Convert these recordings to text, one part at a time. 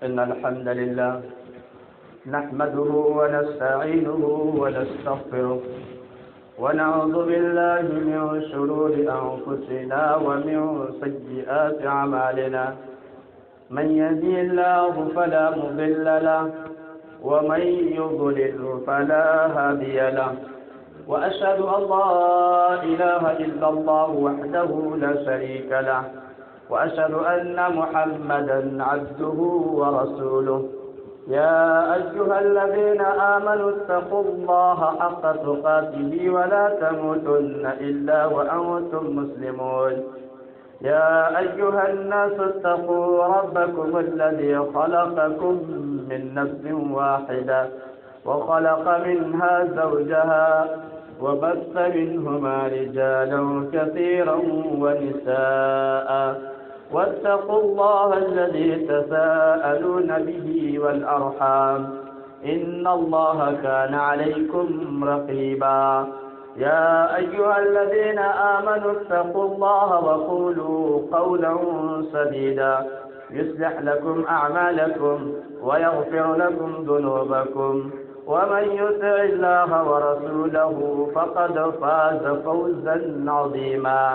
إن الحمد لله نحمده ونستعينه ونستغفره ونعوذ بالله من شرور أنفسنا ومن سيئات أعمالنا من يهده الله فلا مضل له ومن يضلل فلا هادي له وأشهد أن لا إله إلا الله وحده لا شريك له وأشهد أن محمدا عبده ورسوله يا أيها الذين آمنوا اتقوا الله حق تقاته ولا تموتن إلا وأنتم مسلمون يا أيها الناس اتقوا ربكم الذي خلقكم من نفس واحدة وخلق منها زوجها وبث منهما رجالا كثيرا ونساء واتقوا الله الذي تساءلون به والأرحام إن الله كان عليكم رقيبا يا أيها الذين آمنوا اتقوا الله وقولوا قولا سديدا يصلح لكم أعمالكم ويغفر لكم ذنوبكم ومن يطع الله ورسوله فقد فاز فوزا عظيما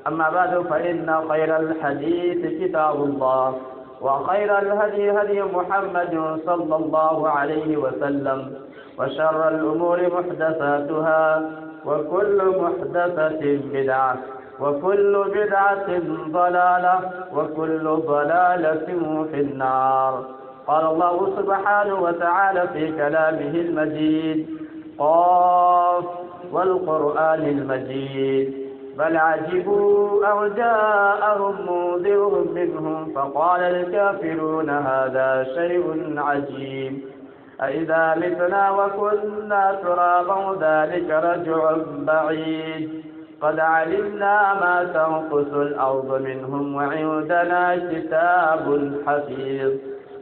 أما بعد فإن خير الحديث كتاب الله وخير الهدي هدي محمد صلى الله عليه وسلم وشر الأمور محدثاتها وكل محدثة بدعة وكل بدعة ضلالة وكل ضلالة في النار. قال الله سبحانه وتعالى في كلامه المجيد قاف والقرآن المجيد بل عجبوا أن جاءهم منذر منهم فقال الكافرون هذا شيء عجيب أإذا متنا وكنا ترابا ذلك رجع بعيد قد علمنا ما تنقص الأرض منهم وعندنا كتاب حفيظ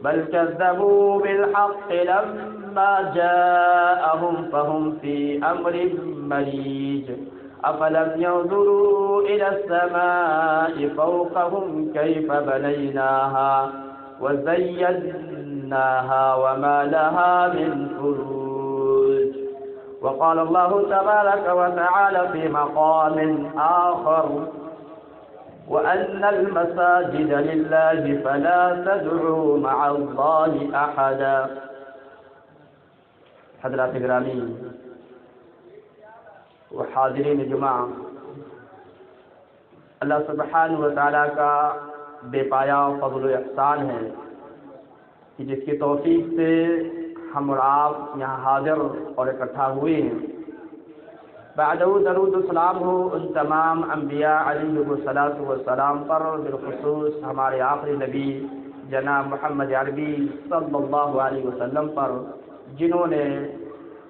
بل كذبوا بالحق لما جاءهم فهم في أمر مريج أفلم ينظروا إلى السماء فوقهم كيف بنيناها وزيناها وما لها من فروج. وقال الله تبارك وتعالى في مقام آخر وأن المساجد لله فلا تدعوا مع الله أحدا. حضرات گرامی و حاضرین جمعہ، اللہ سبحانہ و تعالیٰ کا بے پایا فضل و احسان ہے کہ جس کی توفیق سے ہم اور آپ یہاں حاضر اور اکٹھا ہوئے ہیں۔ بعد درود و سلام ہو ان تمام انبیاء علیہ السلام پر، بالخصوص ہمارے آخری نبی جناب محمد عربی صلی اللہ علیہ وسلم پر، جنہوں نے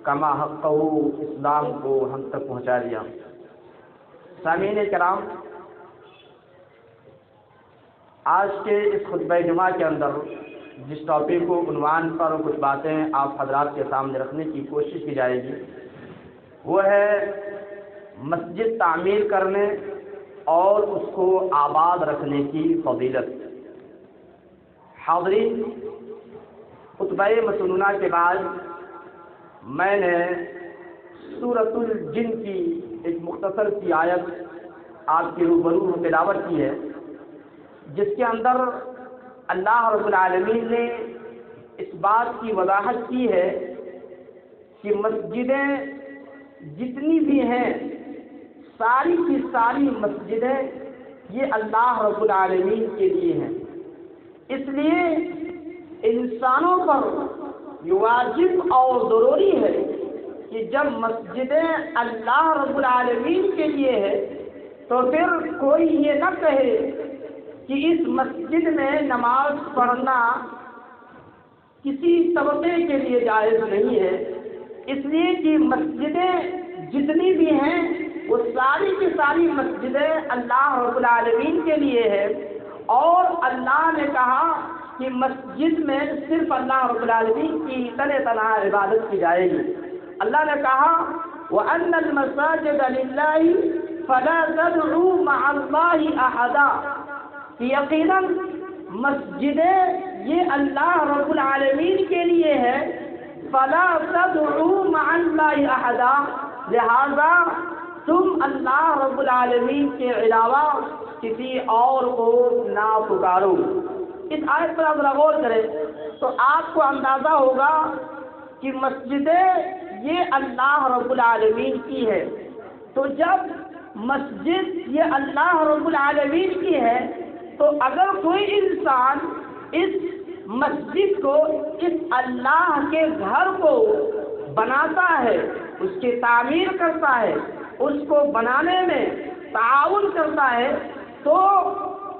کما حق اسلام کو ہم تک پہنچا دیا۔ سامعین کرام، آج کے اس خطبہ جمعہ کے اندر جس ٹاپک کو عنوان پر کچھ باتیں آپ حضرات کے سامنے رکھنے کی کوشش کی جائے گی وہ ہے مسجد تعمیر کرنے اور اس کو آباد رکھنے کی فضیلت۔ حاضرین، خطبہ مسنونہ کے بعد میں نے سورۃ الجن کی ایک مختصر سی آیت آپ کے روبرو تلاوت کی ہے، جس کے اندر اللہ رب العالمین نے اس بات کی وضاحت کی ہے کہ مسجدیں جتنی بھی ہیں، ساری کی ساری مسجدیں یہ اللہ رب العالمین کے لیے ہیں۔ اس لیے انسانوں پر یہ واجب اور ضروری ہے کہ جب مسجدیں اللہ رب العالمین کے لیے ہے تو پھر کوئی یہ نہ کہے کہ اس مسجد میں نماز پڑھنا کسی طبقے کے لیے جائز نہیں ہے، اس لیے کہ مسجدیں جتنی بھی ہیں وہ ساری کی ساری مسجدیں اللہ رب العالمین کے لیے ہے، اور اللہ نے کہا کہ مسجد میں صرف اللہ رب العالمین کی تنہا عبادت کی جائے گی۔ اللہ نے کہا وَأَنَّ الْمَسَاجِدَ لِلَّهِ فَلَا تَدْعُوا مَعَ اللَّهِ أَحَدًا، یقیناً مسجدیں یہ اللہ رب العالمین کے لیے ہے، فلا تدعوا مع اللہ احدا، لہذا تم اللہ رب العالمین کے علاوہ کسی اور کو نہ پکارو۔ اس آیت پر آپ غور کریں تو آپ کو اندازہ ہوگا کہ مسجدیں یہ اللہ رب العالمین کی ہے، تو جب مسجد یہ اللہ رب العالمین کی ہے تو اگر کوئی انسان اس مسجد کو، اس اللہ کے گھر کو بناتا ہے، اس کی تعمیر کرتا ہے، اس کو بنانے میں تعاون کرتا ہے، تو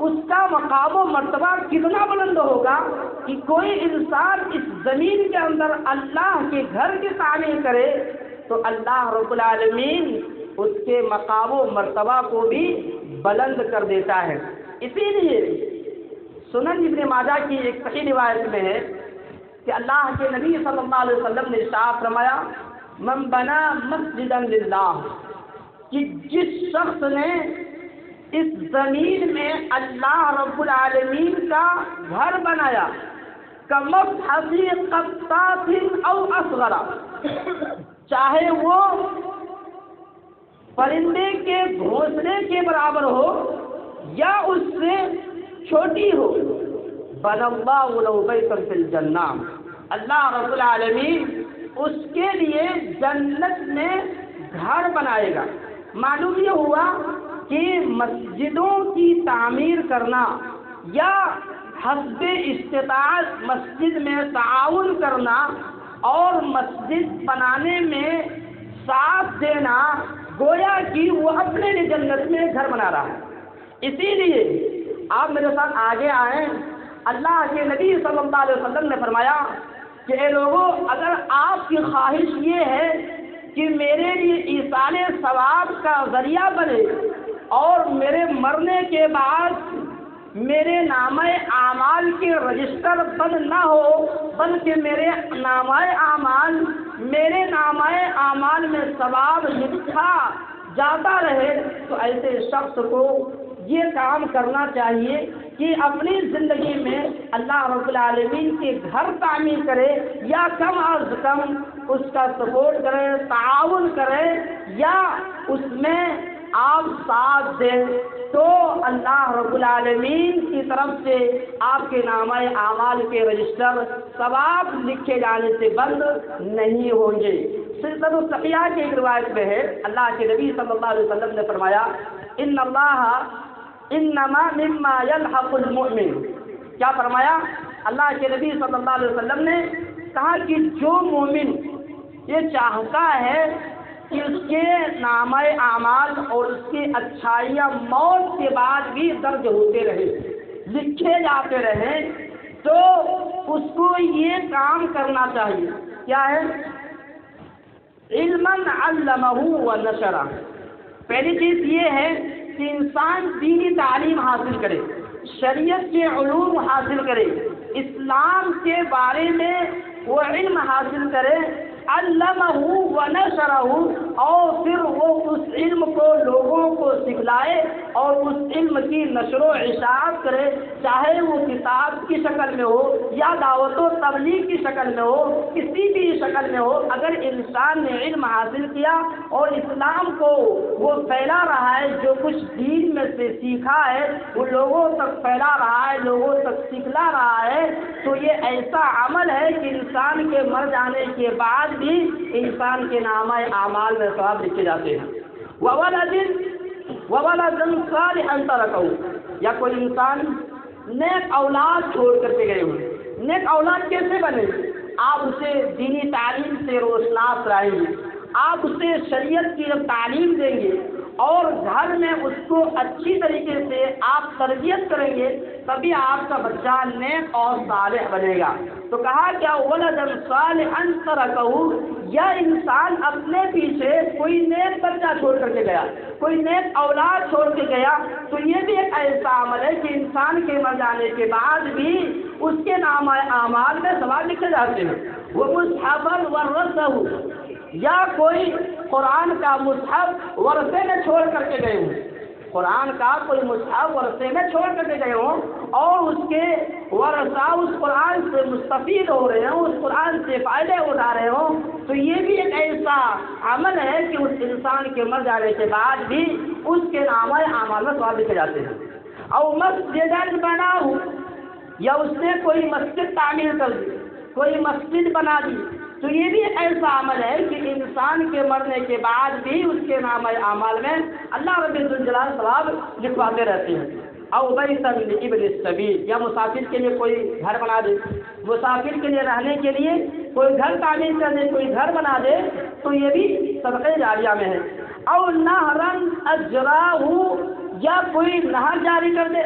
اس کا مقام و مرتبہ کتنا بلند ہوگا کہ کوئی انسان اس زمین کے اندر اللہ کے گھر کی تعمیر کرے تو اللہ رب العالمین اس کے مقام و مرتبہ کو بھی بلند کر دیتا ہے۔ اسی لیے سنن ابن ماجہ کی ایک صحیح روایت میں ہے کہ اللہ کے نبی صلی اللہ علیہ وسلم نے ارشاد فرمایا، من بنا مسجدا للہ، کہ جس شخص نے اس زمین میں اللہ رب العالمین کا گھر بنایا، کمصحف قطاف او اصغر، چاہے وہ پرندے کے گھونسلے کے برابر ہو یا اس سے چھوٹی ہو، بنى اللہ له بیتا فی الجنہ، اللہ رب العالمین اس کے لیے جنت میں گھر بنائے گا۔ معلوم یہ ہوا کہ مسجدوں کی تعمیر کرنا یا حسب استطاعت مسجد میں تعاون کرنا اور مسجد بنانے میں ساتھ دینا، گویا کہ وہ اپنے لیے جنت میں گھر بنا رہا ہے۔ اسی لیے آپ میرے ساتھ آگے آئیں، اللہ کے نبی صلی اللہ علیہ وسلم نے فرمایا کہ اے لوگوں، اگر آپ کی خواہش یہ ہے کہ میرے لیے ایصال ثواب کا ذریعہ بنے اور میرے مرنے کے بعد میرے نامہ اعمال کے رجسٹر بند نہ ہو، بلکہ میرے نامہ اعمال میں ثواب لکھا جاتا رہے، تو ایسے شخص کو یہ کام کرنا چاہیے کہ اپنی زندگی میں اللہ رب العالمین کے گھر تعمیر کرے، یا کم از کم اس کا سپورٹ کرے، تعاون کرے، یا اس میں آپ ساتھ دیں، تو اللہ رب العالمین کی طرف سے آپ کے نامہ اعمال کے رجسٹر ثواب لکھے جانے سے بند نہیں ہوں گے۔ سلسلۃ الصحیحہ کی ایک روایت میں ہے، اللہ کے نبی صلی اللہ علیہ وسلم نے فرمایا، ان اللہ انما مما یلحق المؤمن، کیا فرمایا؟ اللہ کے نبی صلی اللہ علیہ وسلم نے کہا کہ جو مومن یہ چاہتا ہے کہ اس کے نامہ اعمال اور اس کی اچھائیاں موت کے بعد بھی درج ہوتے رہے، لکھے جاتے رہیں، تو اس کو یہ کام کرنا چاہیے۔ کیا ہے؟ علما علمہ و نشرہ۔ پہلی چیز یہ ہے کہ انسان دینی تعلیم حاصل کرے، شریعت کے علوم حاصل کرے، اسلام کے بارے میں وہ علم حاصل کرے، علمہ و نشرہ، اور پھر وہ اس علم کو لوگوں کو سکھلائے اور اس علم کی نشر و اشاعت کرے، چاہے وہ کتاب کی شکل میں ہو یا دعوت و تبلیغ کی شکل میں ہو، کسی بھی شکل میں ہو۔ اگر انسان نے علم حاصل کیا اور اسلام کو وہ پھیلا رہا ہے، جو کچھ دین میں سے سیکھا ہے وہ لوگوں تک پھیلا رہا ہے، لوگوں تک سکھلا رہا ہے، تو یہ ایسا عمل ہے کہ انسان کے مر جانے کے بعد بھی انسان کے نامہ اعمال میں ثواب لکھے جاتے ہیں۔ وَوَلَدٍ صَالِحًا تَرَكَهُ، یا کوئی انسان نیک اولاد چھوڑ کر کے گئے ہوئے۔ نیک اولاد کیسے بنے؟ آپ اسے دینی تعلیم سے روشناس کرائیں گے، آپ اسے شریعت کی جب تعلیم دیں گے اور گھر میں اس کو اچھی طریقے سے آپ تربیت کریں گے، تبھی آپ کا بچہ نیک اور صالح بنے گا۔ تو کہا کیا ولدن صالحا ترکہ، یا انسان اپنے پیچھے کوئی نیک بچہ چھوڑ کر کے گیا، کوئی نیک اولاد چھوڑ کے گیا، تو یہ بھی ایک ایسا عمل ہے کہ انسان کے مر جانے کے بعد بھی اس کے نامہ اعمال میں ثواب لکھے جاتے ہیں۔ وہ مصحفا ورثہ، یا کوئی قرآن کا مصحف ورثے میں چھوڑ کر کے گئے ہوں، قرآن کا کوئی مصحف ورثے میں چھوڑ کر کے گئے ہوں اور اس کے ورثہ اس قرآن سے مستفید ہو رہے ہوں، اس قرآن سے فائدے اٹھا رہے ہوں، تو یہ بھی ایک ایسا عمل ہے کہ اس انسان کے مر جانے کے بعد بھی اس کے نامۂ اعمال میں ثواب لکھے جاتے ہیں۔ اور مسجد بناؤ، یا اس نے کوئی مسجد تعمیر کر دی، کوئی مسجد بنا دی، تو یہ بھی ایک ایسا عمل ہے کہ انسان کے مرنے کے بعد بھی اس کے نامۂ اعمال میں اللہ رب الجلال ثواب لکھواتے رہتے ہیں۔ او بیتا لابن السبیل، یا مسافر کے لیے کوئی گھر بنا دے، مسافر کے لیے رہنے کے لیے کوئی گھر تعمیر کر دے، کوئی گھر بنا دے، تو یہ بھی صدقہ جاریہ میں ہے۔ او نہرن اجراہ، یا کوئی نہر جاری کر دے،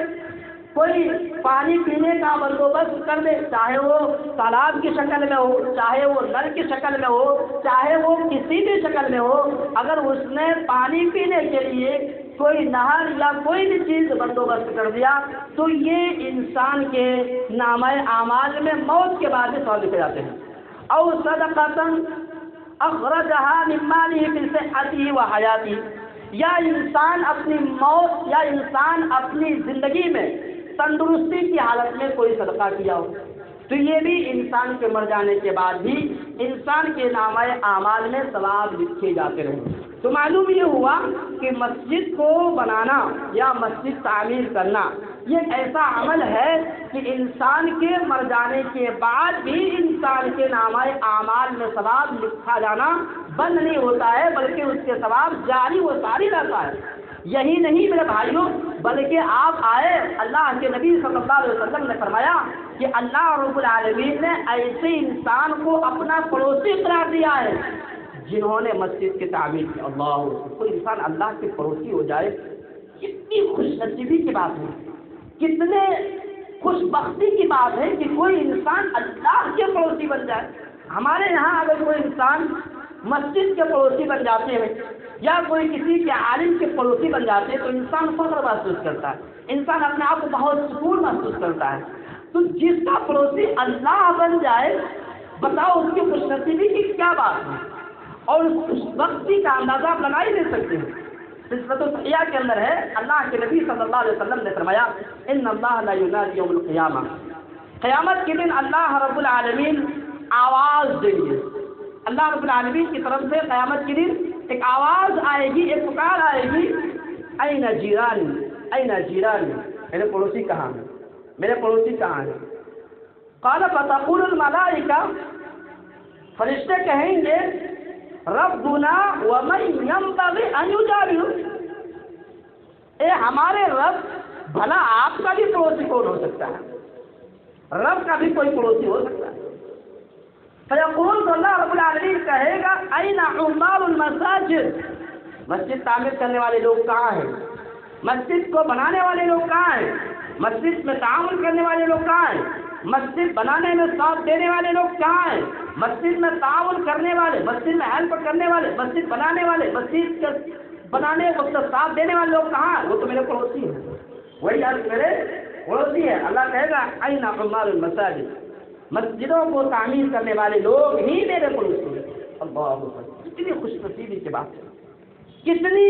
کوئی پانی پینے کا بندوبست کر دے، چاہے وہ تالاب کی شکل میں ہو، چاہے وہ نل کی شکل میں ہو، چاہے وہ کسی بھی شکل میں ہو، اگر اس نے پانی پینے کے لیے کوئی نہر یا کوئی بھی چیز بندوبست کر دیا تو یہ انسان کے نامۂ اعمال میں موت کے بعد میں ثواب لکھے جاتے ہیں۔ او صدقۃ اخرجہا من مالہ فی صحتہ و حیاتہ، یا انسان اپنی موت یا انسان اپنی زندگی میں تندرستی کی حالت میں کوئی صدقہ کیا ہو، تو یہ بھی انسان کے مر جانے کے بعد بھی انسان کے نامۂ اعمال میں ثواب لکھے جاتے رہے۔ تو معلوم یہ ہوا کہ مسجد کو بنانا یا مسجد تعمیر کرنا یہ ایک ایسا عمل ہے کہ انسان کے مر جانے کے بعد بھی انسان کے نامۂ اعمال میں ثواب لکھا جانا بند نہیں ہوتا ہے، بلکہ اس کے ثواب جاری و ساری رہتا ہے۔ یہی نہیں میرے بھائیوں، بلکہ آپ آئے، اللہ کے نبی صلی اللہ علیہ وسلم نے فرمایا کہ اللہ رب العالمین نے ایسے انسان کو اپنا پڑوسی قرار دیا ہے جنہوں نے مسجد کی تعمیر کی۔ اللہ، کوئی انسان اللہ کے پڑوسی ہو جائے، کتنی خوش نصیبی کی بات ہے، کتنے خوش بختی کی بات ہے کہ کوئی انسان اللہ کے پڑوسی بن جائے۔ ہمارے یہاں اگر کوئی انسان مسجد کے پڑوسی بن جاتے ہیں یا کوئی کسی کے عالم کے پڑوسی بن جاتے ہیں تو انسان فخر محسوس کرتا ہے، انسان اپنے آپ کو بہت سکون محسوس کرتا ہے۔ تو جس کا پڑوسی اللہ بن جائے، بتاؤ اس کی خوش نصیبی کی کیا بات ہے، اور اس خوش بختی کا اندازہ آپ لگا ہی نہیں سکتے ہیں۔ صفت الصحیحہ کے اندر ہے، اللہ کے نبی صلی اللہ علیہ وسلم نے فرمایا ان اللہ لا ینادی یوم القیامہ، قیامت کے دن اللہ رب العالمین آواز دیں گے، اللہ رب العالمین کی طرف سے قیامت کے دن ایک آواز آئے گی، ایک پکار آئے گی، این جیرانی، این جیرانی، میرے پڑوسی کہاں ہیں، میرے پڑوسی کہاں ہیں؟ قال فتقول الملائکہ، فرشتے کہیں گے ربنا ومن ينبغي ان يجابه، اے ہمارے رب، بھلا آپ کا بھی پڑوسی کون ہو سکتا ہے؟ رب کا بھی کوئی پڑوسی ہو سکتا ہے؟ فیقول، تو اللہ رب العالمین کہے گا این عمار المساجد، مسجد تعمیر کرنے والے لوگ کہاں ہیں؟ مسجد کو بنانے والے لوگ کہاں ہیں؟ مسجد میں تعاون کرنے والے لوگ کہاں ہیں؟ مسجد بنانے میں ساتھ دینے والے لوگ کہاں ہیں؟ مسجد میں تعاون کرنے والے، مسجد میں ہیلپ کرنے والے، مسجد بنانے والے، مسجد کے بنانے وقت ساتھ دینے والے لوگ کہاں ہیں؟ وہ تو میرے پڑوسی ہیں، وہی آج میرے پڑوسی ہیں۔ اللہ کہے گا این عمار المساجد، مسجدوں کو تعمیر کرنے والے لوگ ہی میرے پڑوسی ہیں۔ اللہ، کتنی خوش نصیبی کی بات ہے، کتنی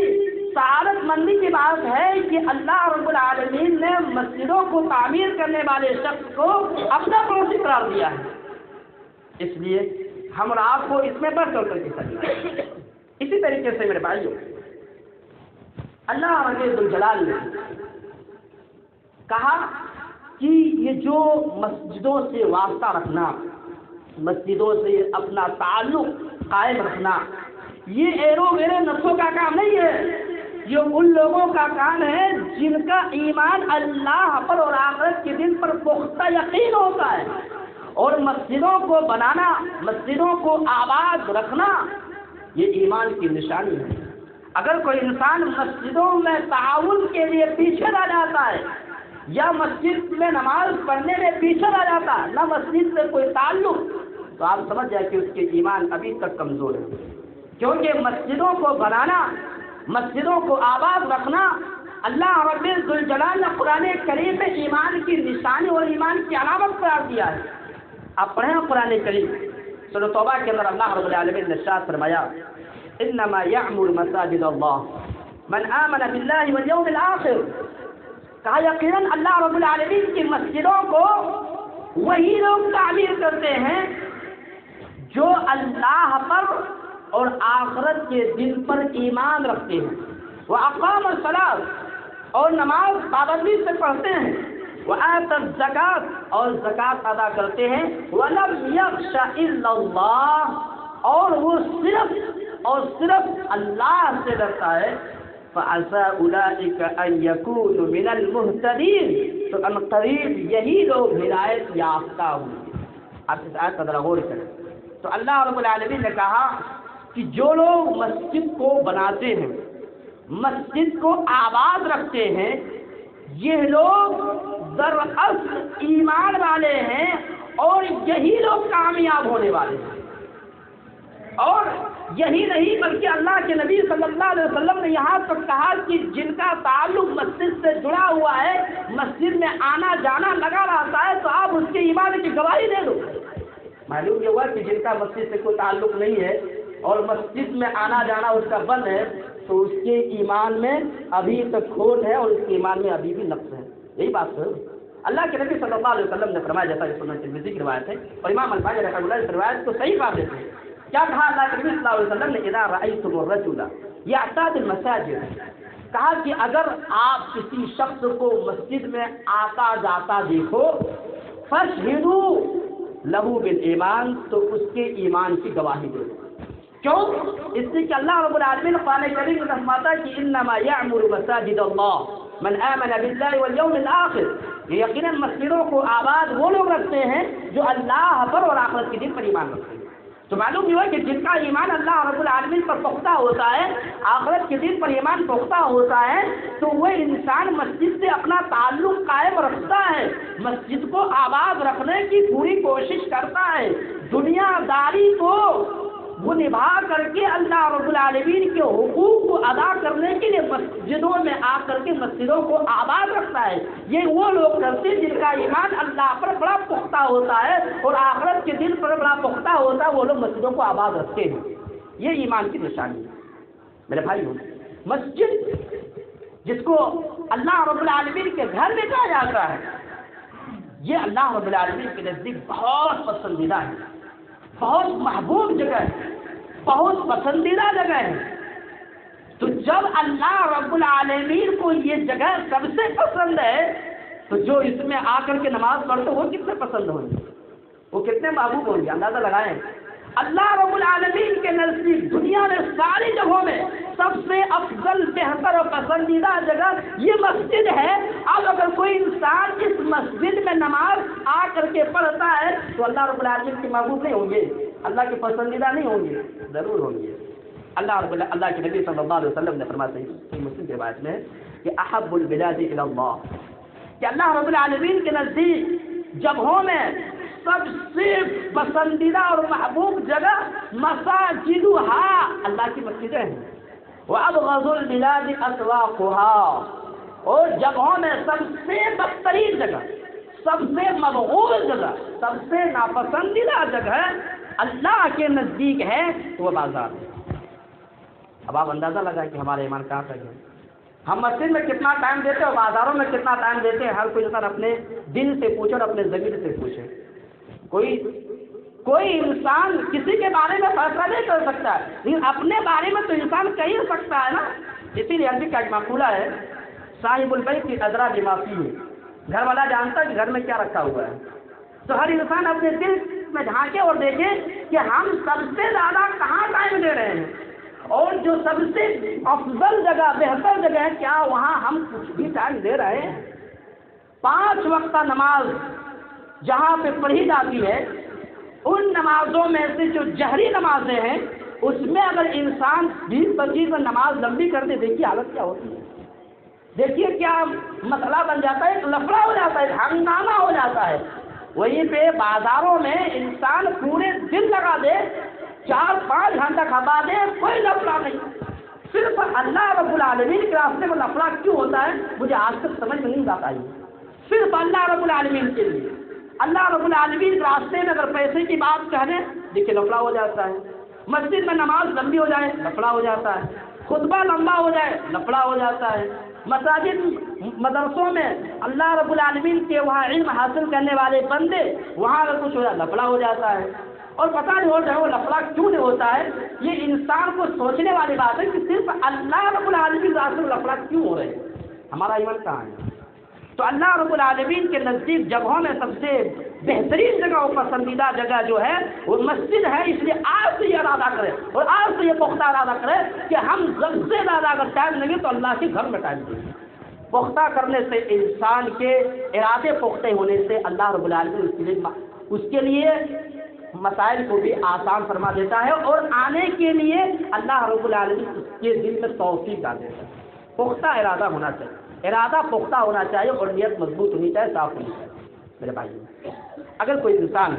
سعادت مندی کی بات ہے کہ اللہ رب العالمین نے مسجدوں کو تعمیر کرنے والے شخص کو اپنا پڑوسی قرار دیا ہے۔ اس لیے ہم اور آپ کو اس میں بڑھ چڑھ کر کے چلنا ہے۔ اسی طریقے سے میرے بھائیوں، اللہ رب الجلال نے کہا کہ یہ جو مسجدوں سے واسطہ رکھنا، مسجدوں سے اپنا تعلق قائم رکھنا، یہ ایرو میرے نفسوں کا کام نہیں ہے، یہ ان لوگوں کا کام ہے جن کا ایمان اللہ پر اور آخرت کے دن پر پختہ یقین ہوتا ہے۔ اور مسجدوں کو بنانا، مسجدوں کو آباد رکھنا، یہ ایمان کی نشانی ہے۔ اگر کوئی انسان مسجدوں میں تعاون کے لیے پیچھے رہ جاتا ہے یا مسجد میں نماز پڑھنے میں پیچھے رہ جاتا ہے، نہ مسجد سے کوئی تعلق، تو آپ سمجھ جائیں کہ اس کے ایمان ابھی تک کمزور ہے۔ کیونکہ مسجدوں کو بنانا، مسجدوں کو آباد رکھنا، اللہ رب الجلال نے قرآن کریم میں ایمان کی نشانی اور ایمان کی علامت قرار دیا ہے۔ آپ پڑھیں قرآن کریم سورہ توبہ کے اندر اللہ رب العالمین نے ارشاد فرمایا انما یعمر مساجد اللہ، من آمن باللہ والیوم الآخر، کہا یقیناً اللہ رب العالمین کی مسجدوں کو وہی لوگ تعمیر کرتے ہیں جو اللہ پر اور آخرت کے دن پر ایمان رکھتے ہیں، وأقام الصلاۃ اور نماز پابندی سے پڑھتے ہیں، وآتى الزکاۃ اور زکات ادا کرتے ہیں، ولم یخش الا اللہ اور وہ صرف اور صرف اللہ سے ڈرتا ہے، فعسى اولئک ان یکونوا من المہتدین، تو ان قریب یہی لوگ ہدایت یافتہ ہوں گے۔ آپ اس آیت کا ذرا غور کریں تو اللہ رب العالمین نے کہا کہ جو لوگ مسجد کو بناتے ہیں، مسجد کو آباد رکھتے ہیں، یہ لوگ دراصل ایمان والے ہیں اور یہی لوگ کامیاب ہونے والے ہیں۔ اور یہی نہیں بلکہ اللہ کے نبی صلی اللہ علیہ وسلم نے یہاں تک کہا کہ جن کا تعلق مسجد سے جڑا ہوا ہے، مسجد میں آنا جانا لگا رہتا ہے، تو آپ اس کے ایمان کی گواہی دے دو۔ معلوم یہ ہوا کہ جن کا مسجد سے کوئی تعلق نہیں ہے اور مسجد میں آنا جانا اس کا بند ہے، تو اس کے ایمان میں ابھی تک کھوٹ ہے اور اس کے ایمان میں ابھی بھی نقص ہے۔ یہی بات ہے اللہ کے نبی صلی اللہ علیہ وسلم نے فرمایا، جیسا کہ سنن ترمذی کی روایت ہے اور امام البانی رحمہ اللہ اس روایت کو صحیح قرار دیتے ہیں۔ کیا کہا اللہ کے نبی صلی اللہ علیہ وسلم نے؟ اذا رأیتم الرجل یعتاد المساجد، کہا کہ اگر آپ کسی شخص کو مسجد میں آتا جاتا دیکھو، فاشہدوا لہو بالایمان، تو اس کے ایمان کی گواہی دو۔ کیوں؟ اس لیے کہ اللہ رب العالمین قرآن کریم میں فرماتا ہے کہ انما یعمر مساجد اللہ من آمن باللہ والیوم الآخر، یقیناً مسجدوں کو آباد وہ لوگ رکھتے ہیں جو اللہ پر اور آخرت کے دن پر ایمان رکھتے ہیں۔ تو معلوم یہ ہے کہ جن کا ایمان اللہ رب العالمین پر پختہ ہوتا ہے، آخرت کے دن پر ایمان پختہ ہوتا ہے، تو وہ انسان مسجد سے اپنا تعلق قائم رکھتا ہے، مسجد کو آباد رکھنے کی پوری کوشش کرتا ہے، دنیا داری کو وہ نبھا کر کے اللہ رب العالمین کے حقوق کو ادا کرنے کے لیے مسجدوں میں آ کر کے مسجدوں کو آباد رکھتا ہے۔ یہ وہ لوگ کرتے ہیں جن کا ایمان اللہ پر بڑا پختہ ہوتا ہے اور آخرت کے دن پر بڑا پختہ ہوتا ہے، وہ لوگ مسجدوں کو آباد رکھتے ہیں۔ یہ ایمان کی نشانی ہے میرے بھائیو۔ مسجد جس کو اللہ رب العالمین کے گھر میں کہا جاتا ہے، یہ اللہ رب العالمین کے نزدیک بہت پسندیدہ ہے، بہت محبوب جگہ ہے، بہت پسندیدہ جگہ ہے۔ تو جب اللہ رب العالمین کو یہ جگہ سب سے پسند ہے، تو جو اس میں آ کر کے نماز پڑھتے وہ کتنے پسند ہوں گے، وہ کتنے محبوب ہوں گے، اندازہ لگائیں۔ اللہ رب العالمین کے نزدیک دنیا میں ساری جگہوں میں سب سے افضل، بہتر اور پسندیدہ جگہ یہ مسجد ہے۔ اب اگر کوئی انسان اس مسجد میں نماز آ کر کے پڑھتا ہے تو اللہ رب العالمین کے محبوب نہیں ہوں گے، اللہ کے پسندیدہ نہیں ہوں گے؟ ضرور ہوں گے۔ اللہ کے نبی صلی اللہ علیہ وسلم نے فرمایا صحیح مسلم کی روایت میں کہ احب البلاد الی اللہ، کہ اللہ رب العالمین کے نزدیک جگہوں میں سب سے پسندیدہ اور محبوب جگہ مساجدہا، اللہ کی مسجدیں ہیں، وابغض البلاد اسواقها، اور جگہوں میں سب سے بدترین جگہ، سب سے مبغوض جگہ، سب سے ناپسندیدہ جگہ اللہ کے نزدیک ہے وہ بازار ہے۔ اب آپ اندازہ لگائیں کہ ہمارا ایمان کہاں تک ہے۔ ہم مسجد میں کتنا ٹائم دیتے ہیں اور بازاروں میں کتنا ٹائم دیتے ہیں، ہر کوئی انسان اپنے دل سے پوچھے اور اپنے ضمیر سے پوچھے۔ کوئی انسان کسی کے بارے میں فیصلہ نہیں کر سکتا ہے، لیکن اپنے بارے میں تو انسان کہہ ہی سکتا ہے نا۔ اسی لیے عربی کا ایک مقولہ ہے، صاحب البیت کی ادری بما فیہ، گھر والا جانتا ہے کہ گھر میں کیا رکھا ہوا ہے۔ تو ہر انسان اپنے دل میں جھانکے اور دیکھے کہ ہم سب سے زیادہ کہاں ٹائم دے رہے ہیں، اور جو سب سے افضل جگہ، بہتر جگہ ہے، کیا وہاں ہم کچھ بھی ٹائم دے رہے ہیں؟ 5 وقتہ نماز جہاں پہ پڑھی جاتی ہے، ان نمازوں میں سے جو جہری نمازیں ہیں، اس میں اگر انسان 20-25 میں نماز لمبی کر دے، دیکھیے حالت کیا ہوتی ہے، دیکھیے کیا مسئلہ بن جاتا ہے، ایک لفڑا ہو جاتا ہے، ہنگامہ ہو جاتا ہے۔ وہیں پہ بازاروں میں انسان پورے دن لگا دے، 4-5 گھنٹہ کھپا دے، کوئی لفڑا نہیں، صرف اللہ رب العالمین کے راستے میں لفڑا کیوں ہوتا ہے مجھے آج تک سمجھ میں نہیں آتا ہے۔ صرف اللہ رب العالمین کے لیے، اللہ رب العالمین کے راستے میں اگر پیسے کی بات کہہ دیں، دیکھیے لفڑا ہو جاتا ہے، مسجد میں نماز لمبی ہو جائے لفڑا ہو جاتا ہے، خطبہ لمبا ہو جائے لفڑا ہو جاتا ہے، مساجد مدرسوں میں اللہ رب العالمین کے وہاں علم حاصل کرنے والے بندے وہاں اگر کچھ ہو جائے لفڑا ہو جاتا ہے، اور پتہ نہیں ہو جائے وہ لفڑا کیوں نہیں ہوتا ہے۔ یہ انسان کو سوچنے والی بات ہے کہ صرف اللہ رب العالمین راستے لفڑا کیوں ہو رہے ہیں، ہمارا ایمان کہاں ہے؟ تو اللہ رب العالمین کے نزدیک جگہوں میں سب سے بہترین جگہ اور پسندیدہ جگہ جو ہے وہ مسجد ہے، اس لیے آج سے یہ ارادہ کرے اور آج سے یہ پختہ ارادہ کرے کہ ہم سب سے زیادہ اگر ٹائم لیں گے تو اللہ کے گھر میں ٹائم دیں گے۔ پختہ کرنے سے انسان کے ارادے پختہ ہونے سے اللہ رب العالمین اس کے لیے مسائل کو بھی آسان فرما دیتا ہے اور آنے کے لیے اللہ رب العالمین اس کے دل میں توفیق ڈال دیتا ہے۔ پختہ ارادہ ہونا چاہیے، ارادہ پختہ ہونا چاہیے اور نیت مضبوط ہونی چاہیے، صاف ہونی چاہیے۔ میرے بھائی، اگر کوئی انسان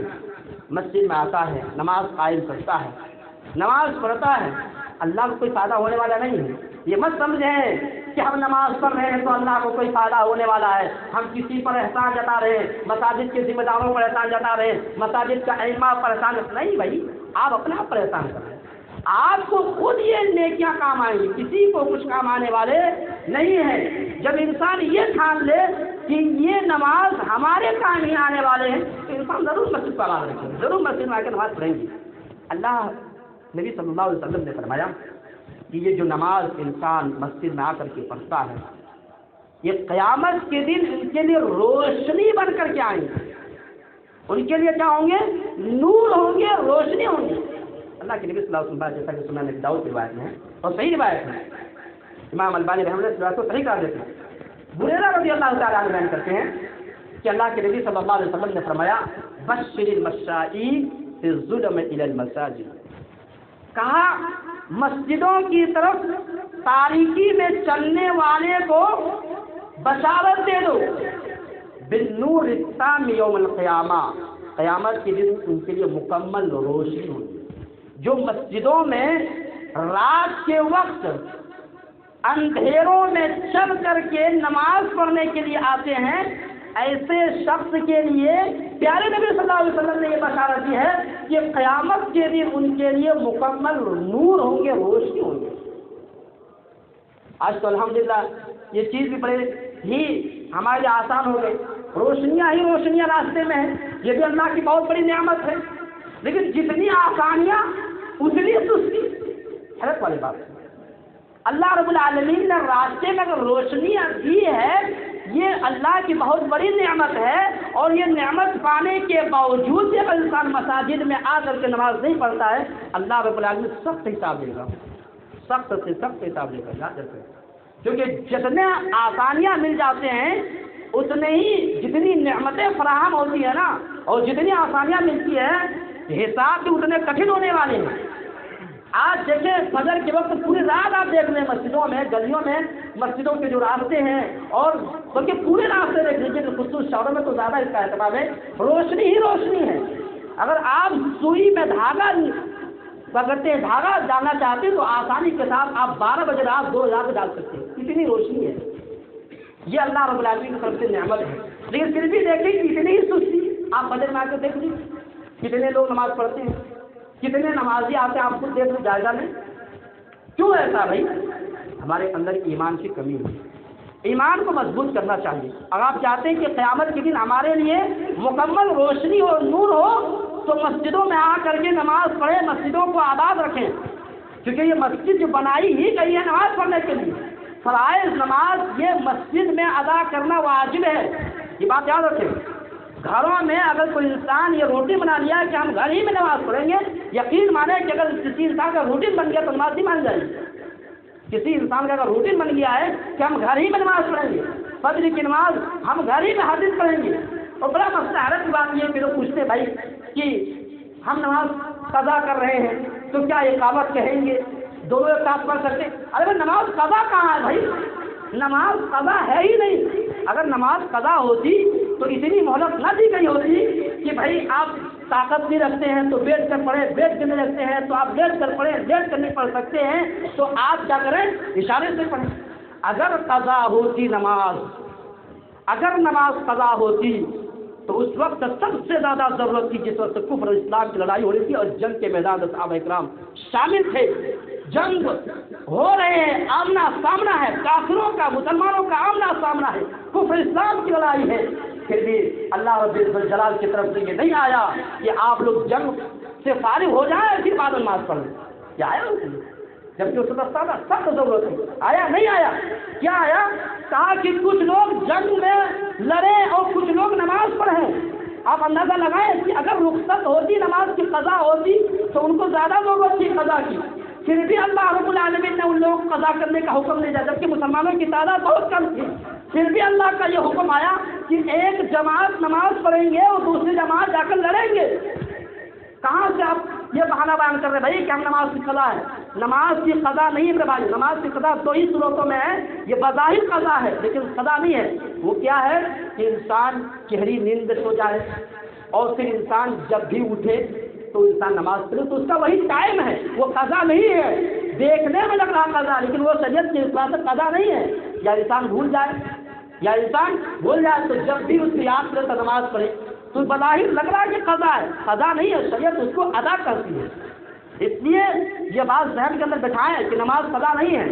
مسجد میں آتا ہے، نماز قائم کرتا ہے، نماز پڑھتا ہے، اللہ کو کوئی فائدہ ہونے والا نہیں ہے۔ یہ مت سمجھیں کہ ہم نماز پڑھ رہے ہیں تو اللہ کو کوئی فائدہ ہونے والا ہے، ہم کسی پر احسان جتا رہے ہیں، مساجد کے ذمہ داروں پر احسان جتا رہے ہیں، مساجد کا ائمہ پر احسان نہیں۔ بھائی آپ اپنے آپ پر احسان کر رہے ہیں، آپ کو خود یہ نیکیاں کام آئیں گی، کسی کو کچھ کام آنے والے نہیں ہیں۔ جب انسان یہ ٹھان لے کہ یہ نماز ہمارے کام ہی آنے والے ہیں تو انسان ضرور مسجد پر آ رکھے، ضرور مسجد میں آ کے نماز پڑھیں گی۔ اللہ نبی صلی اللہ علیہ وسلم نے فرمایا کہ یہ جو نماز انسان مسجد میں آ کر کے پڑھتا ہے یہ قیامت کے دن ان کے لیے روشنی بن کر کے آئیں گے، ان کے لیے کیا ہوں گے؟ نور ہوں گے، روشنی ہوں گی۔ اللہ کے نبی صلی اللہ علیہ وسلم جیسا کہ سنن ابی داؤد کی روایت میں ہے اور صحیح روایت ہے، امام البانی رحمۃ اللہ اس روایت کو صحیح کر دیتے ہیں۔ بریرہ رضی اللہ تعالیٰ عنہ بیان کرتے ہیں کہ اللہ کے نبی صلی اللہ علیہ وسلم نے فرمایا بشر المشائین فی الظلم الی المساجد، کہا مسجدوں کی طرف تاریکی میں چلنے والے کو بشارت دے دو بالنور التام یوم القیامہ، قیامت کے دن ان کے لیے مکمل روشنی ہوگی۔ جو مسجدوں میں رات کے وقت اندھیروں میں چل کر کے نماز پڑھنے کے لیے آتے ہیں، ایسے شخص کے لیے پیارے نبی صلی اللہ علیہ وسلم نے یہ بشارت دی ہے کہ قیامت کے دن ان کے لیے مکمل نور ہوں گے، روشنی ہوں گے۔ آج تو الحمدللہ یہ چیز بھی بڑے ہی ہمارے لیے آسان ہو گئی، روشنیاں ہی روشنیاں راستے میں ہیں، یہ بھی اللہ کی بہت بڑی نعمت ہے۔ لیکن جتنی آسانیاں اتنی سستی، حیرت والی بات ہے۔ اللہ رب العالمین نے راستے میں اگر روشنیاں دی ہے، یہ اللہ کی بہت بڑی نعمت ہے، اور یہ نعمت پانے کے باوجود بھی اگر انسان مساجد میں آ کر کے نماز نہیں پڑھتا ہے، اللہ رب العالمین سخت حساب دے گا، سخت سے سخت حساب دے گا، یاد رکھیں۔ کیونکہ جتنے آسانیاں مل جاتے ہیں اتنے ہی جتنی نعمتیں فراہم ہوتی ہیں نا، اور جتنی آسانیاں ملتی ہیں حساب بھی اتنے کٹھن ہونے والے ہیں۔ آج دیکھیں فجر کے وقت پوری رات آپ دیکھ لیں مسجدوں میں، گلیوں میں، مسجدوں کے جو راستے ہیں اور بلکہ پورے راستے دیکھ لیجیے، خصوص شہروں میں تو زیادہ اس کا اہتمام ہے، روشنی ہی روشنی ہے۔ اگر آپ سوئی میں دھاگا پکڑتے ہیں، دھاگا ڈالنا چاہتے ہیں تو آسانی کے ساتھ آپ 12 بجے رات 2 بجے ڈال سکتے ہیں، اتنی روشنی ہے۔ یہ اللہ رب العالمین کی طرف سے نعمت ہے۔ لیکن پھر بھی دیکھیں اتنی ہی سستی، آپ بدل میں آ کے دیکھ لیجیے کتنے لوگ نماز پڑھتے ہیں، کتنے نمازی آتے ہیں، آپ خود دیکھ لیں، جائزہ لیں۔ کیوں ایسا بھائی؟ ہمارے اندر ایمان کی کمی ہے، ایمان کو مضبوط کرنا چاہیے۔ اگر آپ چاہتے ہیں کہ قیامت کے دن ہمارے لیے مکمل روشنی اور نور ہو تو مسجدوں میں آ کر کے نماز پڑھیں، مسجدوں کو آباد رکھیں، کیونکہ یہ مسجد جو بنائی ہی گئی ہے نماز پڑھنے کے لیے، فرائض نماز یہ مسجد میں ادا کرنا واجب ہے، یہ بات یاد رکھیں۔ گھروں میں اگر کوئی انسان یہ روٹین بنا لیا کہ ہم گھر ہی میں نماز پڑھیں گے، یقین مانیں کہ اگر کسی انسان کا روٹین بن گیا تو نماز نہیں مان جائے گی۔ کسی انسان کا اگر روٹین بن گیا ہے کہ ہم گھر ہی میں نماز پڑھیں گے، فجر کی نماز ہم گھر ہی میں حاضر پڑھیں گے، اور بڑا مسئلہ حیرت کی بات یہ کہ لوگ پوچھتے ہیں بھائی کہ ہم نماز قضا کر رہے ہیں تو کیا اقامت کہیں گے، دونوں ایک ساتھ پڑھ سکتے؟ ارے بھائی نماز قضا کہاں ہے بھائی؟ نماز قضا ہے ہی نہیں۔ اگر نماز قضا ہوتی تو اتنی مہلت نہ دی گئی ہوتی کہ بھائی آپ طاقت نہیں رکھتے ہیں تو بیٹھ کر پڑھیں، بیٹھ کر نہیں رکھتے ہیں تو آپ لیٹ کر پڑھیں، لیٹ کر نہیں پڑھ سکتے ہیں تو آپ کیا کریں؟ اشارے سے پڑھیں۔ اگر قضا ہوتی نماز، اگر نماز قضا ہوتی تو اس وقت سب سے زیادہ ضرورت تھی جس وقت کفر اور اسلام کی لڑائی ہو رہی تھی اور جنگ کے میدان میں صحابہ کرام شامل تھے، جنگ ہو رہے ہیں، آمنا سامنا ہے، کافروں کا مسلمانوں کا آمنا سامنا ہے، کفر اسلام کی لڑائی ہے، پھر بھی اللہ رب الجلال کی طرف سے یہ نہیں آیا کہ آپ لوگ جنگ سے فارغ ہو جائیں پھر بعد میں نماز پڑھ لیں. کیا آیا اس میں؟ جبکہ اس وقت سخت ضرورت ہے. آیا نہیں آیا؟ کیا آیا؟ کہا کہ کچھ لوگ جنگ میں لڑے اور کچھ لوگ نماز پڑھیں. آپ اندازہ لگائیں کہ اگر رخصت ہوتی، نماز کی قضا ہوتی تو ان کو زیادہ ضرورت تھی قضا کی، پھر بھی اللہ رب العالمین نے ان لوگوں کو قضا کرنے کا حکم نہیں دیا، جبکہ مسلمانوں کی تعداد بہت کم تھی. پھر بھی اللہ کا یہ حکم آیا کہ ایک جماعت نماز پڑھیں گے اور دوسری جماعت جا کر لڑیں گے. کہاں سے آپ یہ بہانہ بیان کر رہے بھائی کہ ہم نماز کی قضا ہے؟ نماز کی قضا نہیں ہے بھائی. نماز کی قضا دو ہی صورتوں میں ہے، یہ بظاہر قضا ہے لیکن قضا نہیں ہے. وہ کیا ہے کہ انسان گہری نیند میں سو جائے اور پھر انسان جب بھی اٹھے تو انسان نماز پڑھے تو اس کا وہی ٹائم ہے، وہ قضا نہیں ہے. دیکھنے میں لگ رہا قضا لیکن وہ شریعت کے حساب سے قضا نہیں ہے. یا انسان بھول جائے تو جب بھی اس کی یاد کرے تو نماز پڑھے تو بظاہر لگ رہا ہے کہ قضا ہے، قضا نہیں ہے، شریعت اس کو ادا کرتی ہے. اس لیے یہ بات ذہن کے اندر بٹھائیں کہ نماز قضا نہیں ہے.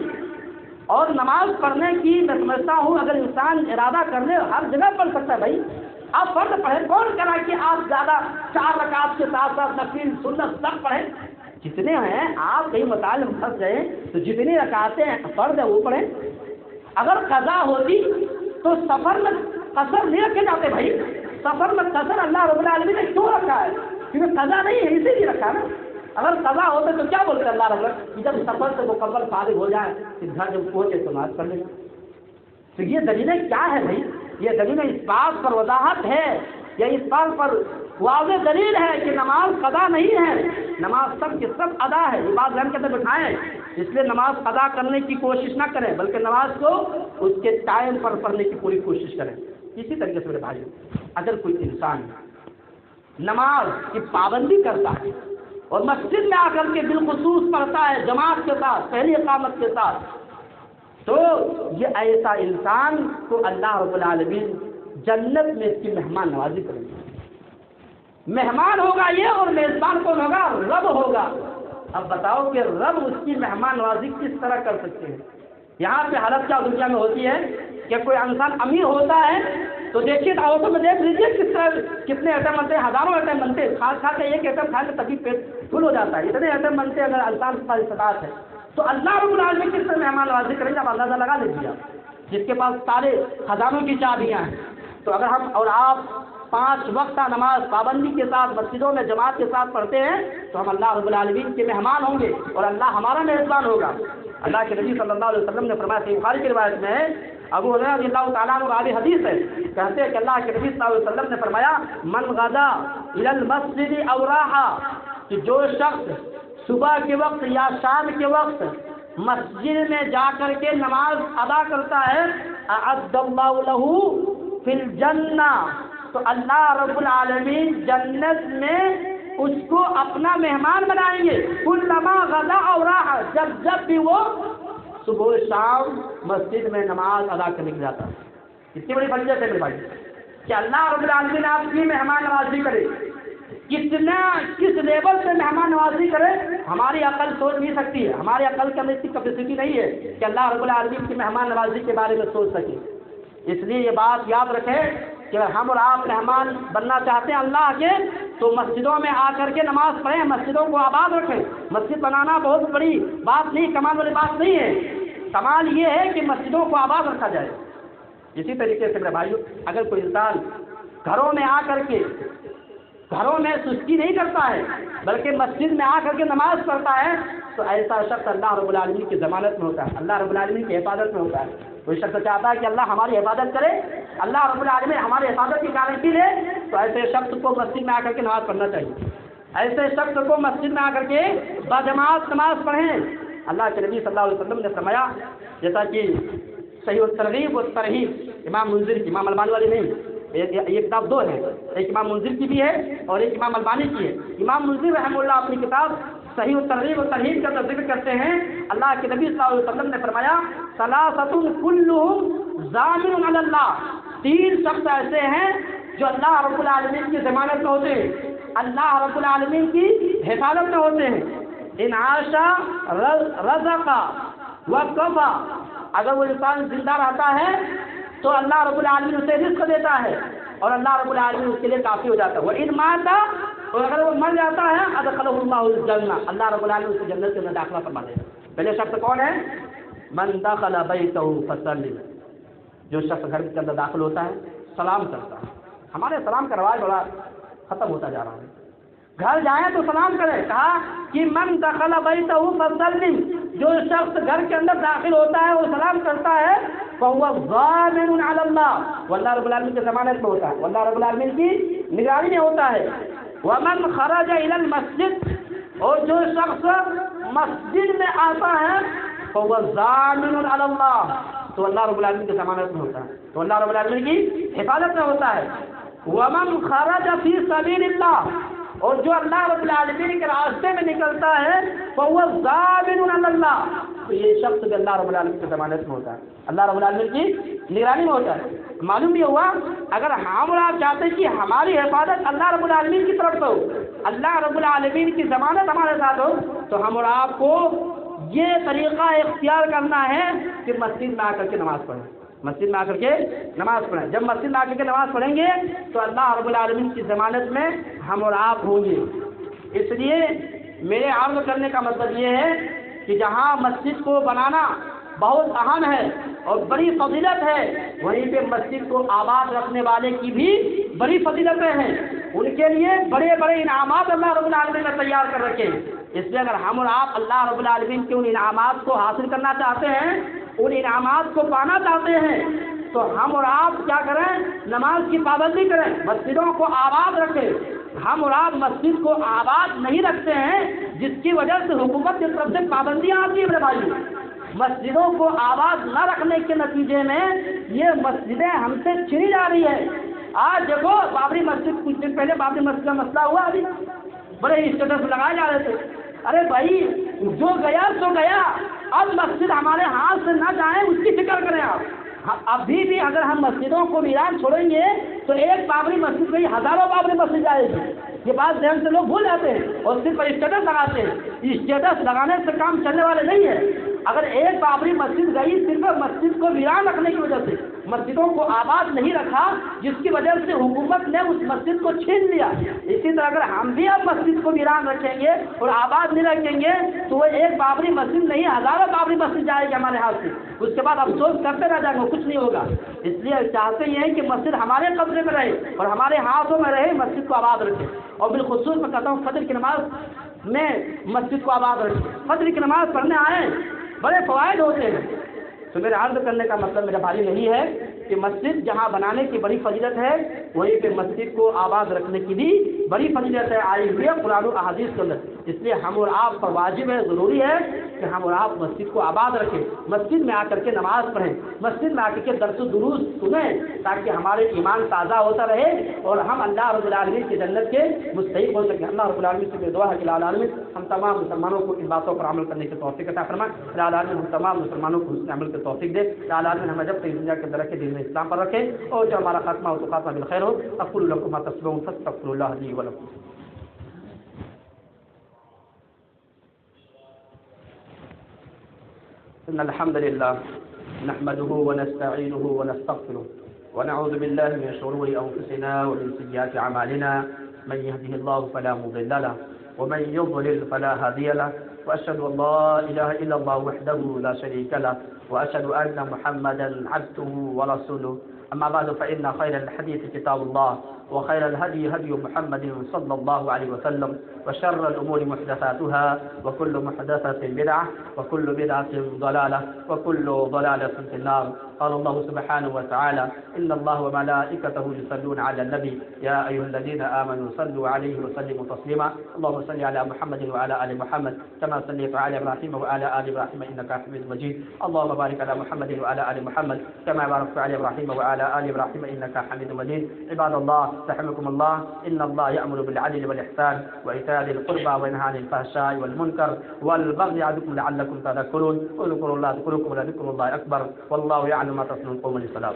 اور نماز پڑھنے کی میں سمجھتا ہوں اگر انسان ارادہ کر لے ہر جگہ پڑھ سکتا ہے. بھائی آپ فرض پڑھیں، کون کرا کہ آپ زیادہ 4 رکعت کے ساتھ ساتھ نفل سنت سب پڑھیں؟ جتنے ہیں آپ کہیں مسائل میں پھنس گئے تو جتنی رکعتیں فرض ہے وہ پڑھیں. اگر قضا ہوتی تو سفر میں قصر نہیں رکھے جاتے. بھائی سفر میں قصر اللہ رب العالمین نے کیوں رکھا ہے؟ کیونکہ قضا نہیں ہے اسی لیے رکھا ہے نا. اگر قضا ہوتے تو کیا بولتے اللہ رب العالمین جب سفر سے مکمل فارغ ہو جائے پھر گھر جب پہنچے تو نماز پڑھ لینا. تو یہ دلیلیں کیا ہے بھائی؟ یہ دلیلیں اس بات پر وضاحت ہے یا اس بات پر واضح دلیل ہے کہ نماز قضا نہیں ہے، نماز سب کی سب ادا ہے. یہ بات ذہن کے اندر بٹھائیں. اس لیے نماز قضا کرنے کی کوشش نہ کریں بلکہ نماز کو اس کے ٹائم پر پڑھنے کی پوری کوشش کریں. اسی طریقے سے میرے بھائی اگر کوئی انسان نماز کی پابندی کرتا ہے اور مسجد میں آ کر کے بالخصوص پڑھتا ہے جماعت کے ساتھ پہلی اقامت کے ساتھ تو یہ ایسا انسان کو اللہ رب العالمین جنت میں اس کی مہمان نوازی کریں گے. مہمان ہوگا یہ اور میزبان کون ہوگا؟ رب ہوگا. اب بتاؤ کہ رب اس کی مہمان نوازی کس طرح کر سکتے ہیں؟ یہاں پہ حالت کیا دنیا میں ہوتی ہے کہ کوئی انسان امیر ہوتا ہے تو دیکھیے دعوتوں میں دیکھ لیجیے کس طرح کتنے ایٹم بنتے ہیں، ہزاروں ایٹم بنتے ہیں. کھا کے ایک ایٹم کھا کے تبھی پیٹ فل ہو جاتا ہے. اتنے ایٹم بنتے ہیں اگر انسان کے پاس استطاعت ہے تو اللہ رب العالمین کس طرح مہمان نوازی کریں گے آپ اندازہ لگا لیجیے. جس کے پاس سارے خزانوں کی چابیاں ہیں تو اگر ہم اور آپ 5 وقت نماز پابندی کے ساتھ مسجدوں میں جماعت کے ساتھ پڑھتے ہیں تو ہم اللہ رب العالمین کے مہمان ہوں گے اور اللہ ہمارا میزبان ہوگا. اللہ کے نبی صلی اللہ علیہ وسلم نے فرمایا صحیح بخاری کی روایت میں ابو ہریرہ رضی اللہ تعالیٰ عنہ راوی حدیث ہے، کہتے ہیں کہ اللہ کے نبی صلی اللہ علیہ وسلم نے فرمایا من غدا الی المسجد او راحا، کہ جو شخص صبح کے وقت یا شام کے وقت مسجد میں جا کر کے نماز ادا کرتا ہے اعد اللہ لہ فی الجنہ، تو اللہ رب العالمین جنت میں اس کو اپنا مہمان بنائیں گے. کلما غدا او راحا، جب بھی وہ صبح شام مسجد میں نماز ادا کرنے کے جاتا ہے. اتنی بڑی فضیلت ہے میرے بھائی کہ اللہ رب العالمین آپ کی مہمان نوازی کرے. کس لیول سے مہمان نوازی کرے ہماری عقل سوچ نہیں سکتی ہے. ہماری عقل کے اندر اتنی کیپیسٹی نہیں ہے کہ اللہ رب العالمین کی مہمان نوازی کے بارے میں سوچ سکے. اس لیے یہ بات یاد رکھیں کہ ہم اور آپ مہمان بننا چاہتے ہیں اللہ کے تو مسجدوں میں آ کر کے نماز پڑھیں، مسجدوں کو آباد رکھیں. مسجد بنانا بہت بڑی بات نہیں، کمال والی بات نہیں ہے. کمال یہ ہے کہ مسجدوں کو آباد رکھا جائے. اسی طریقے سے میرے بھائیو اگر کوئی انسان گھروں میں آ کر کے گھروں میں سستی نہیں کرتا ہے بلکہ مسجد میں آ کر کے نماز پڑھتا ہے تو ایسا شخص اللہ رب العالمین کی ضمانت میں ہوتا ہے، اللہ رب العالمین کی حفاظت میں ہوتا ہے. کوئی شخص چاہتا ہے کہ اللہ ہماری حفاظت کرے، اللہ رب العالمین ہماری حفاظت کی گارنٹی دے تو ایسے شخص کو مسجد میں آ کر کے نماز پڑھنا چاہیے. ایسے شخص کو مسجد میں آ کر کے باجماعت نماز پڑھیں. اللہ کے نبی صلی اللہ علیہ وسلم نے فرمایا جیسا کہ صحیح الترغیب والترہیب امام منذر کی، امام البانی والی نہیں، یہ کتاب 2 ہے، ایک امام منذر کی بھی ہے اور ایک امام البانی کی ہے. امام منذر رحمہ اللہ اپنی کتاب صحیح الترغیب والترہیب کا ذکر کرتے ہیں. اللہ کے نبی صلی اللہ علیہ وسلم نے فرمایا ثلاثۃ کلھم ضامن علی اللہ، 3 شخص ایسے ہیں جو اللہ رب العالمین کی ضمانت میں ہوتے ہیں، اللہ رب العالمین کی حفاظت میں ہوتے ہیں. ان عاشا رزقا وکفا، اگر وہ انسان زندہ رہتا ہے تو اللہ رب العالمین اسے رزق دیتا ہے اور اللہ رب العالمین اس کے لیے کافی ہو جاتا ہے. وَإِن مَاتَ، اور اگر وہ مر جاتا ہے أَدْخَلَهُ اللَّهُ الْجَنَّةَ، اللہ رب العالمین اسے جنت میں داخلہ فرما دے گا. پہلے شخص کون ہے؟ من دخل بیتہ فسلم، جو شخص گھر کے اندر داخل ہوتا ہے سلام کرتا ہے. ہمارے سلام کا رواج بڑا ختم ہوتا جا رہا ہے. گھر جائیں تو سلام کریں. کہا کہ من دخل بیتہ فسلم، جو شخص گھر کے اندر داخل ہوتا ہے وہ سلام کرتا ہے، فهو ضامن علی اللہ، وہ اللہ رب العالمین کی ضمانت میں ہوتا ہے، وہ اللہ رب العالمین کی نگرانی میں ہوتا ہے. ومن خرج الى المسجد، اور جو شخص مسجد میں آتا ہے فهو ضامن علی اللہ، تو اللہ رب العالمین کی ضمانت میں ہوتا ہے، تو اللہ رب العالمین کی حفاظت میں ہوتا ہے. ومن خرج فی سبیل اللہ، اور جو اللہ رب العالمین کے راستے میں نکلتا ہے فهو ضامن علی اللہ، تو یہ شخص بھی اللہ رب العالمین کی ضمانت میں ہوتا ہے، اللہ رب العالمین کی نگرانی میں ہوتا ہے. معلوم یہ ہوا اگر ہم اور آپ چاہتے ہیں کہ ہماری حفاظت اللہ رب العالمین کی طرف سے ہو، اللہ رب العالمین کی ضمانت ہمارے ساتھ ہو، تو ہم اور آپ کو یہ طریقہ اختیار کرنا ہے کہ مسجد میں آ کر کے نماز پڑھیں. مسجد میں آ کر کے نماز پڑھیں. جب مسجد میں آ کر کے نماز پڑھیں گے تو اللہ رب العالمین کی ضمانت میں ہم اور آپ ہوں گے. اس لیے میرے عرض کرنے کا مطلب یہ ہے کہ جہاں مسجد کو بنانا بہت اہم ہے اور بڑی فضیلت ہے، وہیں پہ مسجد کو آباد رکھنے والے کی بھی بڑی فضیلتیں ہیں. ان کے لیے بڑے بڑے انعامات اللہ رب العالمین نے تیار کر رکھے. اس لیے اگر ہم اور آپ اللہ رب العالمین کے ان انعامات کو حاصل کرنا چاہتے ہیں، ان انعامات کو پانا چاہتے ہیں، تو ہم اور آپ کیا کریں؟ نماز کی پابندی کریں، مسجدوں کو آباد رکھیں. ہم اور آپ مسجد کو آباد نہیں رکھتے ہیں جس کی وجہ سے حکومت کی طرف سے پابندیاں آتی ہیں. میرے بھائی، مسجدوں کو آباد نہ رکھنے کے نتیجے میں یہ مسجدیں ہم سے چھینی جا رہی ہے. آج دیکھو بابری مسجد، کچھ دن پہلے بابری مسجد کا مسئلہ ہوا، ابھی بڑے اسٹیٹس لگائے جا رہے تھے. ارے بھائی، جو گیا سو گیا، اب مسجد ہمارے ہاتھ سے نہ جائیں اس کی فکر کریں آپ. ابھی بھی اگر ہم مسجدوں کو ویران چھوڑیں گے تو ایک بابری مسجد میں ہزاروں بابری مسجد جائے گی. یہ بات ذہن سے لوگ بھول جاتے ہیں اور صرف اسٹیٹس لگاتے ہیں. اسٹیٹس لگانے سے کام چلنے والے نہیں ہے. اگر ایک بابری مسجد گئی صرف مسجد کو ویران رکھنے کی وجہ سے، مسجدوں کو آباد نہیں رکھا جس کی وجہ سے حکومت نے اس مسجد کو چھین لیا. اسی طرح اگر ہم بھی اب مسجد کو ویران رکھیں گے اور آباد نہیں رکھیں گے تو وہ ایک بابری مسجد نہیں ہزاروں بابری مسجد جائے گی ہمارے ہاتھ سے. اس کے بعد افسوس کرتے رہ جائیں گے، کچھ نہیں ہوگا. اس لیے چاہتے یہ ہیں کہ مسجد ہمارے قبضے میں رہے اور ہمارے ہاتھوں میں رہے، مسجد کو آباد رکھے. اور بالخصوص میں کہتا ہوں فجر کی نماز میں مسجد کو آباد رکھے. فجر کی نماز پڑھنے آئیں، بڑے فوائد ہوتے ہیں. تو میرے عرض کرنے کا مطلب میرا بھاری نہیں ہے کہ مسجد جہاں بنانے کی بڑی فضیلت ہے وہیں پہ مسجد کو آباد رکھنے کی بھی بڑی فضیلت ہے آئی ہوئی ہے قرآن و احادیث کے اندر. اس لیے ہم اور آپ پر واجب ہے، ضروری ہے کہ ہم اور آپ مسجد کو آباد رکھیں، مسجد میں آ کر کے نماز پڑھیں، مسجد میں آ کر کے درس و دروس سنیں، تاکہ ہمارے ایمان تازہ ہوتا رہے اور ہم اللہ رب العالمین کی جنت کے مستحق ہو سکیں. اللہ رب العالمین سے دعا ہے کہ العالمین ہم تمام مسلمانوں کو ان باتوں پر عمل کرنے کی توفیق عطا فرمائے. العالمین ہم تمام مسلمانوں کو حسن عمل کی توفیق دے. العالمین ہمیں جب تک دنیا کے اندر رکھے دین اسلام پر رکھے اور جو ہمارا خاتمہ ہو تو خاتمہ بالخیر ہو. اقول لکم ما تسمعون فاستغفروا اللہ لی ولکم. ان الحمد لله نحمده ونستعينه ونستغفره ونعوذ بالله من شرور انفسنا ومن سيئات اعمالنا. من يهده الله فلا مضل له ومن يضلل فلا هادي له. واشهد ان لا اله الا الله وحده لا شريك له واشهد ان محمدا عبده ورسوله. اما بعد فان خير الحديث كتاب الله وخير الهدي هدي محمد صلى الله عليه وسلم وشر الأمور محدثاتها وكل محدثة بدعة وكل بدعة ضلالة وكل ضلالة في النار. قال الله سبحانه وتعالى إن الله وملائكته يصلون على النبي يا أيها الذين آمنوا صلوا عليه وسلموا تسليما. اللهم صل على محمد وعلى آل محمد كما صليت على إبراهيم وعلى آل إبراهيم إنك حميد مجيد. اللهم بارك على محمد وعلى آل محمد كما باركت على إبراهيم وعلى آل إبراهيم إنك حميد مجيد. عباد الله رحمكم الله، إن الله يأمر بالعدل والإحسان وإيتاء ذي القربى وينهى عن الفحشاء والمنكر والبغي يعظكم لعلكم تذكرون. اذكروا الله يذكركم ولذكر الله أكبر والله يعلم ما تصنعون. قوموا للصلاة.